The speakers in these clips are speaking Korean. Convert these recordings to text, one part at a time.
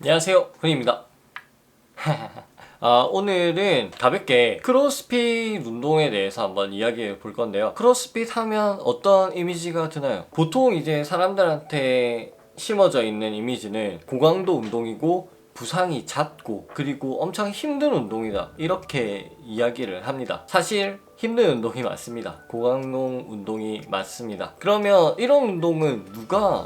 안녕하세요, 훈입니다. 오늘은 가볍게 크로스핏 운동에 대해서 한번 이야기해 볼 건데요. 크로스핏 하면 어떤 이미지가 드나요? 보통 이제 사람들한테 심어져 있는 이미지는 고강도 운동이고 부상이 잦고 그리고 엄청 힘든 운동이다, 이렇게 이야기를 합니다. 사실 힘든 운동이 맞습니다. 고강도 운동이 맞습니다. 그러면 이런 운동은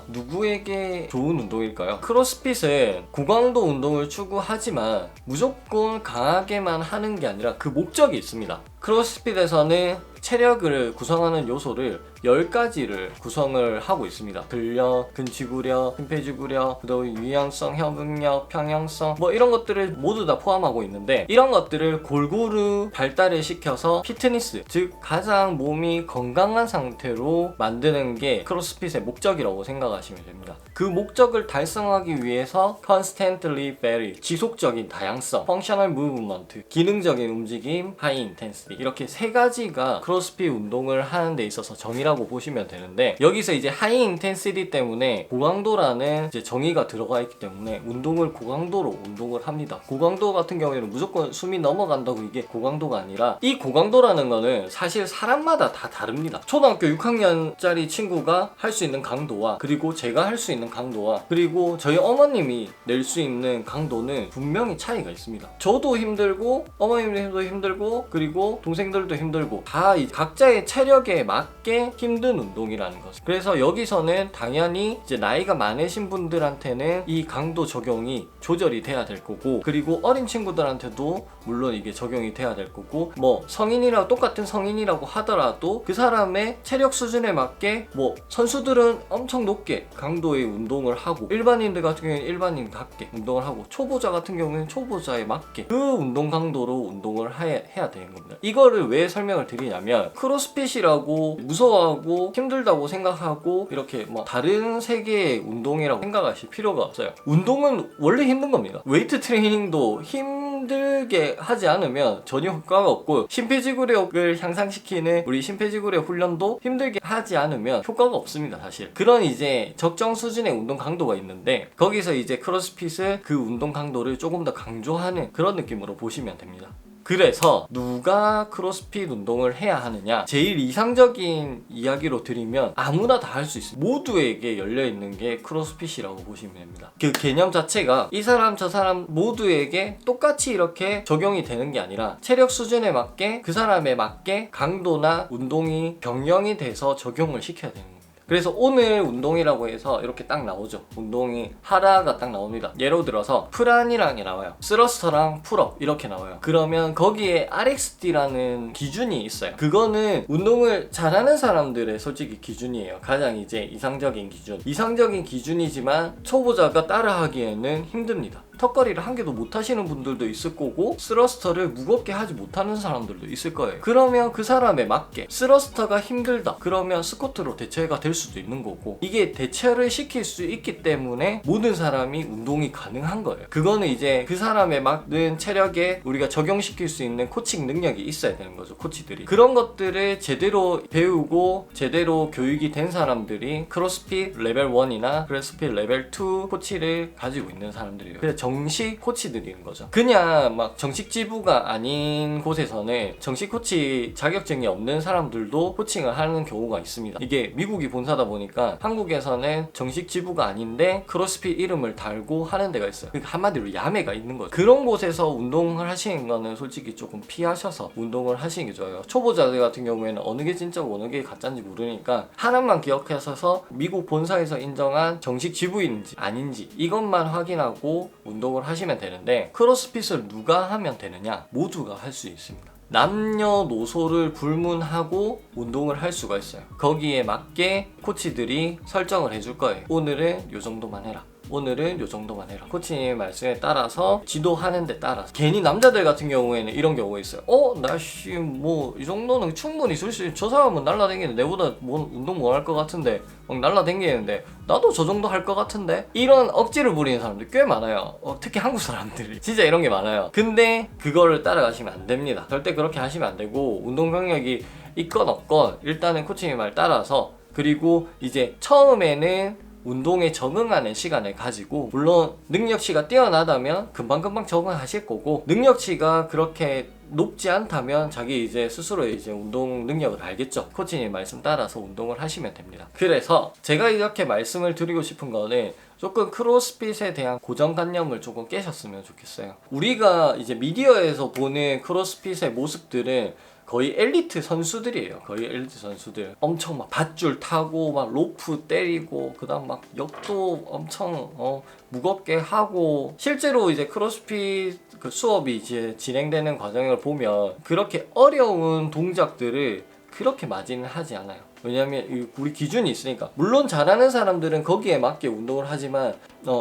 누구에게 좋은 운동일까요? 크로스핏은 고강도 운동을 추구하지만 무조건 강하게만 하는 게 아니라 그 목적이 있습니다. 크로스핏에서는 체력을 구성하는 요소를 10가지를 구성을 하고 있습니다. 근력, 근지구력, 심폐지구력, 그다음에 유연성, 협응력, 평형성, 뭐 이런 것들을 모두 다 포함하고 있는데, 이런 것들을 골고루 발달을 시켜서 피트니스, 즉 가장 몸이 건강한 상태로 만드는 게 크로스핏의 목적이라고 생각하시면 됩니다. 그 목적을 달성하기 위해서 constantly vary, 지속적인 다양성, functional movement, 기능적인 움직임, high intensity, 이렇게 세 가지가 크로스핏 운동을 하는 데 있어서 정의라고 보시면 되는데, 여기서 이제 하이 인텐시티 때문에 고강도라는 이제 정의가 들어가 있기 때문에 운동을 고강도로 운동을 합니다. 고강도 같은 경우에는 무조건 숨이 넘어간다고 이게 고강도가 아니라, 이 고강도라는 거는 사실 사람마다 다 다릅니다. 초등학교 6학년짜리 친구가 할 수 있는 강도와, 그리고 제가 할 수 있는 강도와, 그리고 저희 어머님이 낼 수 있는 강도는 분명히 차이가 있습니다. 저도 힘들고 어머님도 힘들고 그리고 동생들도 힘들고, 다 각자의 체력에 맞게 힘든 운동이라는 거죠. 그래서 여기서는 당연히 이제 나이가 많으신 분들한테는 이 강도 적용이 조절이 돼야 될 거고, 그리고 어린 친구들한테도 물론 이게 적용이 돼야 될 거고, 뭐 성인이랑 똑같은 성인이라고 하더라도 그 사람의 체력 수준에 맞게, 뭐 선수들은 엄청 높게 강도의 운동을 하고, 일반인들 같은 경우에는 일반인답게 운동을 하고, 초보자 같은 경우에는 초보자에 맞게 그 운동 강도로 운동을 해야 되는 겁니다. 이거를 왜 설명을 드리냐면, 크로스핏이라고 무서워하고 힘들다고 생각하고 이렇게 뭐 다른 세계의 운동이라고 생각하실 필요가 없어요. 운동은 원래 힘든 겁니다. 웨이트 트레이닝도 힘들게 하지 않으면 전혀 효과가 없고, 심폐지구력을 향상시키는 우리 심폐지구력 훈련도 힘들게 하지 않으면 효과가 없습니다. 사실 그런 이제 적정 수준의 운동 강도가 있는데, 거기서 이제 크로스핏은 그 운동 강도를 조금 더 강조하는 그런 느낌으로 보시면 됩니다. 그래서 누가 크로스핏 운동을 해야 하느냐, 제일 이상적인 이야기로 드리면 아무나 다 할 수 있어요. 모두에게 열려있는 게 크로스핏이라고 보시면 됩니다. 그 개념 자체가 이 사람 저 사람 모두에게 똑같이 이렇게 적용이 되는 게 아니라, 체력 수준에 맞게 그 사람에 맞게 강도나 운동이 병령이 돼서 적용을 시켜야 되는 거예요. 그래서 오늘 운동이라고 해서 이렇게 딱 나오죠. 운동이 하라가 딱 나옵니다. 예로 들어서 프란이랑 나와요. 스러스터랑 풀업 이렇게 나와요. 그러면 거기에 RXD라는 기준이 있어요. 그거는 운동을 잘하는 사람들의 솔직히 기준이에요. 가장 이제 이상적인 기준이지만 초보자가 따라하기에는 힘듭니다. 턱걸이를 한 개도 못 하시는 분들도 있을 거고, 스러스터를 무겁게 하지 못하는 사람들도 있을 거예요. 그러면 그 사람에 맞게 스러스터가 힘들다 그러면 스쿼트로 대체가 될 수도 있는 거고, 이게 대체를 시킬 수 있기 때문에 모든 사람이 운동이 가능한 거예요. 그거는 이제 그 사람에 맞는 체력에 우리가 적용시킬 수 있는 코칭 능력이 있어야 되는 거죠. 코치들이 그런 것들을 제대로 배우고 제대로 교육이 된 사람들이 크로스핏 레벨 1이나 크로스핏 레벨 2 코치를 가지고 있는 사람들이에요. 그래서 정식 코치들인 거죠. 그냥 막 정식 지부가 아닌 곳에서는 정식 코치 자격증이 없는 사람들도 코칭을 하는 경우가 있습니다. 이게 미국이 본사다 보니까 한국에서는 정식 지부가 아닌데 크로스핏 이름을 달고 하는 데가 있어요. 그러니까 한마디로 야매가 있는 거죠. 그런 곳에서 운동을 하시는 거는 솔직히 조금 피하셔서 운동을 하시는 게 좋아요. 초보자들 같은 경우에는 어느 게 진짜고 어느 게 가짜인지 모르니까 하나만 기억하셔서 미국 본사에서 인정한 정식 지부인지 아닌지 이것만 확인하고 운동을 하시면 되는데, 크로스핏을 누가 하면 되느냐? 모두가 할 수 있습니다. 남녀노소를 불문하고 운동을 할 수가 있어요. 거기에 맞게 코치들이 설정을 해줄 거예요. 오늘은 요 정도만 해라, 오늘은 요 정도만 해라. 코치님의 말씀에 따라서 지도하는 데 따라서. 괜히 남자들 같은 경우에는 이런 경우가 있어요. 나씨 뭐 이 정도는 충분히 쓸 수 있어. 저 사람은 날라다니는데 내보다 뭐 운동 못 할 것 같은데, 막 날라다니는데 나도 저 정도 할 것 같은데, 이런 억지를 부리는 사람들 꽤 많아요. 특히 한국 사람들이 진짜 이런 게 많아요. 근데 그거를 따라가시면 안 됩니다. 절대 그렇게 하시면 안 되고, 운동 경력이 있건 없건 일단은 코치님 말 따라서, 그리고 이제 처음에는 운동에 적응하는 시간을 가지고, 물론 능력치가 뛰어나다면 금방금방 적응하실 거고, 능력치가 그렇게 높지 않다면 자기 이제 스스로 이제 운동 능력을 알겠죠. 코치님 말씀 따라서 운동을 하시면 됩니다. 그래서 제가 이렇게 말씀을 드리고 싶은 거는 조금 크로스핏에 대한 고정관념을 조금 깨셨으면 좋겠어요. 우리가 이제 미디어에서 보는 크로스핏의 모습들은 거의 엘리트 선수들이에요. 거의 엘리트 선수들. 엄청 막 밧줄 타고 막 로프 때리고 그다음 막 역도 엄청 무겁게 하고, 실제로 이제 크로스핏 그 수업이 이제 진행되는 과정을 보면 그렇게 어려운 동작들을 그렇게 많이는 하지 않아요. 왜냐면 우리 기준이 있으니까. 물론 잘하는 사람들은 거기에 맞게 운동을 하지만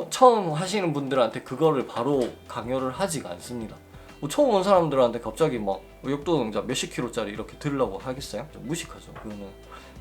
처음 하시는 분들한테 그거를 바로 강요를 하지가 않습니다. 뭐 처음 온 사람들한테 갑자기 막 역도 동작 몇십 킬로짜리 이렇게 들으려고 하겠어요? 좀 무식하죠.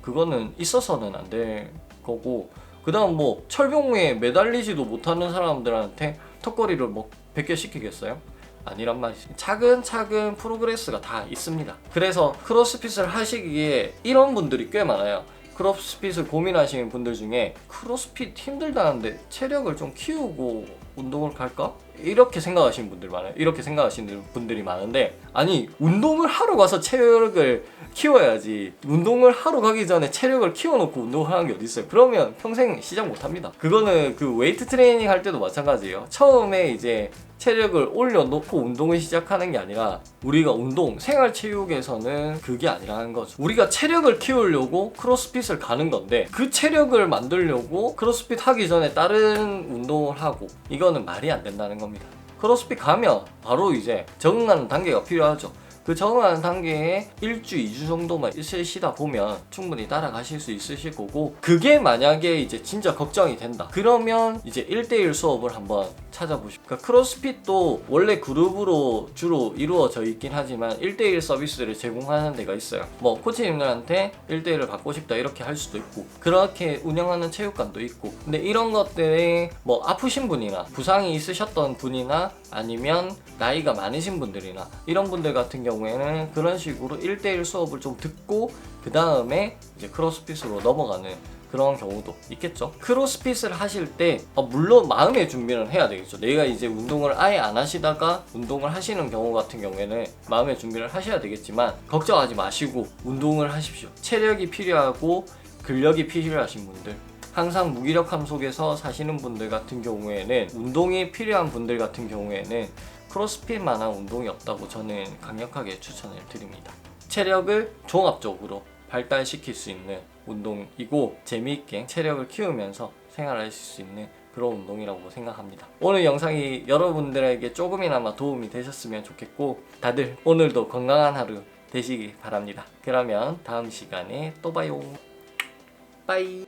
그거는 있어서는 안 될 거고, 그 다음 뭐 철봉에 매달리지도 못하는 사람들한테 턱걸이를 뭐 100개 시키겠어요? 아니란 말이죠. 차근차근 프로그레스가 다 있습니다. 그래서 크로스핏을 하시기에 이런 분들이 꽤 많아요. 크로스핏을 고민하시는 분들 중에 크로스핏 힘들다는데 체력을 좀 키우고 운동을 갈까? 이렇게 생각하시는 분들 많아요. 이렇게 생각하시는 분들이 많은데, 아니, 운동을 하러 가서 체력을 키워야지. 운동을 하러 가기 전에 체력을 키워놓고 운동을 하는 게 어디 있어요? 그러면 평생 시작 못합니다. 그거는 그 웨이트 트레이닝 할 때도 마찬가지예요. 처음에 이제 체력을 올려놓고 운동을 시작하는 게 아니라, 우리가 운동, 생활체육에서는 그게 아니라는 거죠. 우리가 체력을 키우려고 크로스핏을 가는 건데, 그 체력을 만들려고 크로스핏 하기 전에 다른 운동을 하고, 이거는 말이 안 된다는 겁니다. 크로스핏 가면 바로 이제 적응하는 단계가 필요하죠. 그 적응하는 단계에 1주, 2주 정도만 있으시다 보면 충분히 따라가실 수 있으실 거고, 그게 만약에 이제 진짜 걱정이 된다, 그러면 이제 1대1 수업을 한번 찾아보시고, 그러니까 크로스핏도 원래 그룹으로 주로 이루어져 있긴 하지만 1대1 서비스를 제공하는 데가 있어요. 뭐 코치님들한테 1대1을 받고 싶다 이렇게 할 수도 있고, 그렇게 운영하는 체육관도 있고. 근데 이런 것들에 뭐 아프신 분이나 부상이 있으셨던 분이나 아니면 나이가 많으신 분들이나 이런 분들 같은 경우에는 그런 식으로 1대1 수업을 좀 듣고 그 다음에 이제 크로스핏으로 넘어가는 그런 경우도 있겠죠. 크로스핏을 하실 때 물론 마음의 준비는 해야 되겠죠. 내가 이제 운동을 아예 안 하시다가 운동을 하시는 경우 같은 경우에는 마음의 준비를 하셔야 되겠지만, 걱정하지 마시고 운동을 하십시오. 체력이 필요하고 근력이 필요하신 분들, 항상 무기력함 속에서 사시는 분들 같은 경우에는, 운동이 필요한 분들 같은 경우에는 크로스핏만한 운동이 없다고 저는 강력하게 추천을 드립니다. 체력을 종합적으로 발달시킬 수 있는 운동이고, 재미있게 체력을 키우면서 생활하실 수 있는 그런 운동이라고 생각합니다. 오늘 영상이 여러분들에게 조금이나마 도움이 되셨으면 좋겠고, 다들 오늘도 건강한 하루 되시기 바랍니다. 그러면 다음 시간에 또 봐요. 빠이.